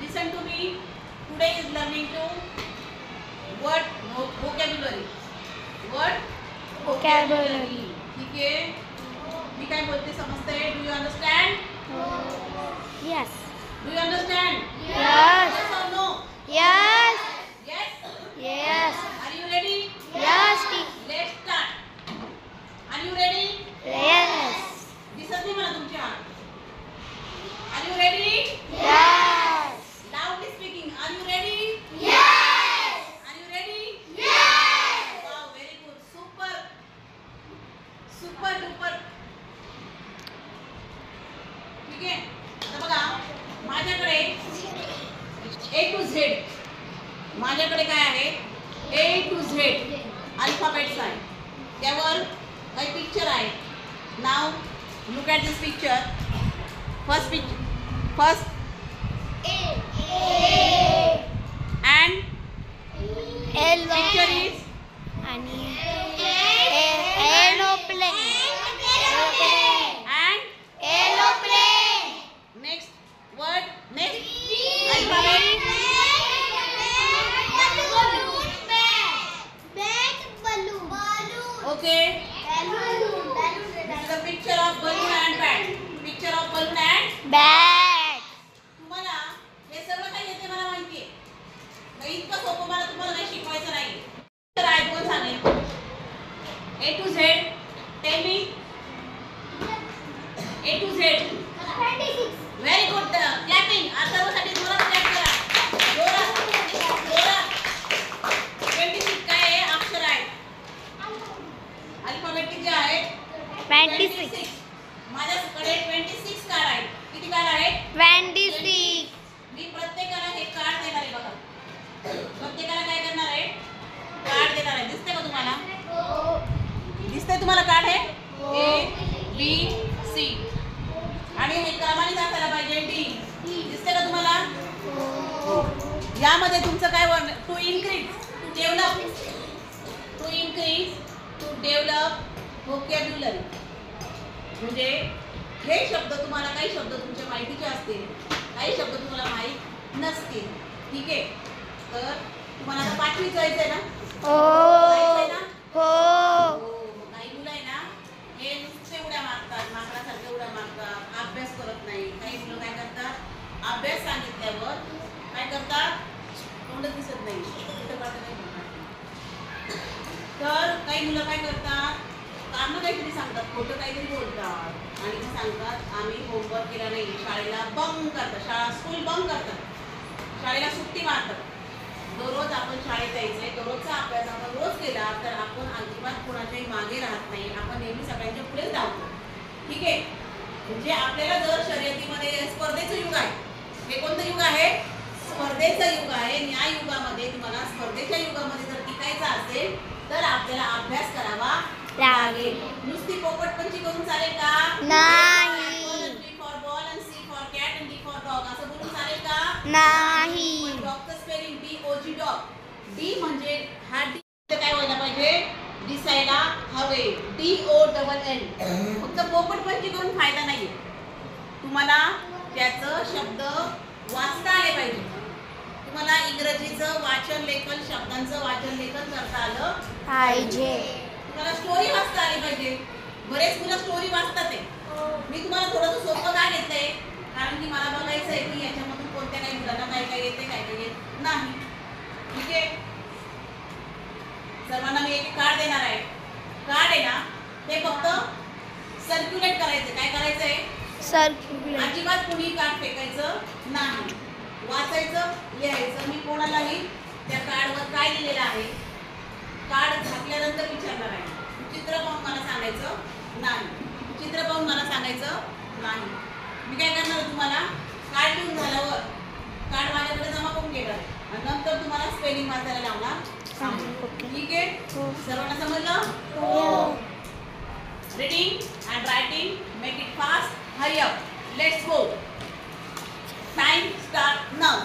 Listen to me. Today is learning to word vocabulary. Word vocabulary. ठीक है? मी काय बोलते समजते? Do you understand? Yes. Do you understand? Yes. Yes or no? Yes. Yes. Yes. Are you ready? Yes. Let's start. Are you ready? Yes. दिसत नाही मला तुमची हात. Are you ready? Yes. Loudly speaking. Are you ready? Yes. Are you ready? Yes. Wow, very good. Super. Super duper. ठीक आहे. आता बघा माझ्याकडे A to Z. माझ्याकडे काय आहे? A to Z अल्फाबेट्स आहे. त्यावर काही पिक्चर आहे. Now look at this picture. First picture. First and picture is आणि aeroplane. and next word next alphabet. Okay. This is a picture of balloon and bat. Picture of balloon and Bat. तुम्हाला हे सगळं काही येते मला माहिती आहे. नाही इतकं सोपं मला तुम्हाला काही शिकवायचं नाही. तर ऐकून सांगेन. A to Z. Tell me. A to Z. Very good. Clapping. सर्वांसाठी जोरात clap करा. जोरात. 26 काय आहे? अक्षर आहे. अल्फाबेट किती आहे? 26. माझ्याकडे 26 कार्ड आहेत. किती कार्ड आहेत? 26. मी प्रत्येकाला हे कार्ड देणार आहे बघा. प्रत्येकाला काय करणार आहे? कार्ड देणार आहे. दिसते का तुम्हाला? दिसते तुम्हाला कार्ड आहे? A B C आणि हे क्रमाने असायला पाहिजे D. दिसते का तुम्हाला? यामध्ये तुमचं काय वर्ण? To increase to develop vocabulary. म्हणजे हे शब्द तुम्हाला काही शब्द तुमच्या माहितीचे असतील, काही शब्द तुम्हाला माहीत नसतील. ठीक आहे. तर तुम्हाला आता 5वी जायचंय ना? जायचंय ना? हो. काही मुलं आहे ना हे नुसते उड्या मारतात, माकडासारखे उड्या मारतात, अभ्यास करत नाही. काही मुलं काय करतात? अभ्यास सांगितल्यावर काय करतात? तोंडच दिसत नाही. कुठं काढतं नाही म्हणतात. तर काही मुलं काय करतात? कामं काहीतरी सांगतात, खोटं काहीतरी बोलतात आणि मग सांगतात आम्ही होमवर्क केला नाही. शाळेला बंक करतात. स्कूल बंक करतात. शाळेला सुट्टी मारतात. दररोज आपण शाळेत जायचंय. दररोजचा अभ्यास आपण रोज केला तर आपण अजिबात कोणाच्याही मागे राहत नाही. आपण नेहमी सगळ्यांच्या पुढेच धावतो. ठीक आहे. म्हणजे आपल्याला जर शर्यतीमध्ये स्पर्धेचं युग आहे. हे कोणतं युग आहे? स्पर्धेचं युग आहे. या युगामध्ये तुम्हाला स्पर्धेच्या युगामध्ये जर टिकायचं असेल तर आपल्याला अभ्यास करावा लागेल. नुसती पोपटपंची करून चालेल का? नाही. B for ball and C for cat and D for dog असं बोलून चालेल का? नाही. डॉगचं स्पेलिंग DOG डॉग. D म्हणजे हा D काय व्हायला पाहिजे? दिसायला हवे. DONN. फक्त पोपटपंची करून फायदा नाहीये. तुम्हाला त्याचं शब्द वाचता आले पाहिजे. तुम्हाला इंग्रजीचं वाचन लेखन, शब्दांचं वाचन लेखन करता आलं पाहिजे. तुम्हाला स्टोरी वाचता आली पाहिजे. बरेच मुलं स्टोरी वाचतात आहे. मी तुम्हाला थोडंसं सोपं का घेतलंय? कारण की मला बघायचं आहे की याच्यामधून कोणत्या काही मुलांना काय काय येते, काय काय येत नाही. ठीक आहे. सर्वांना मी एक कार्ड देणार आहे. कार्ड आहे ना ते फक्त सर्क्युलेट करायचं. काय करायचंय? सर्क्युलेट. अजिबात कुणी कार्ड फेकायचं नाही. वाचायचं, लिहायचं. मी कोणालाही त्या कार्डवर काय लिहिलेलं आहे कार्ड झाकल्यानंतर विचारणार आहे. चित्र पाहून मला सांगायचं नाही. चित्र पाहून मला सांगायचं नाही. मी काय करणार तुम्हाला कार्ड लिहून झाल्यावर कार्ड माझ्याकडे जमा करून घेणार आणि नंतर तुम्हाला स्पेलिंग वाचायला लावणार. ठीक आहे. सर्वांना समजलं? Reading and writing make it fast. Hurry up. Let's go. Time start now.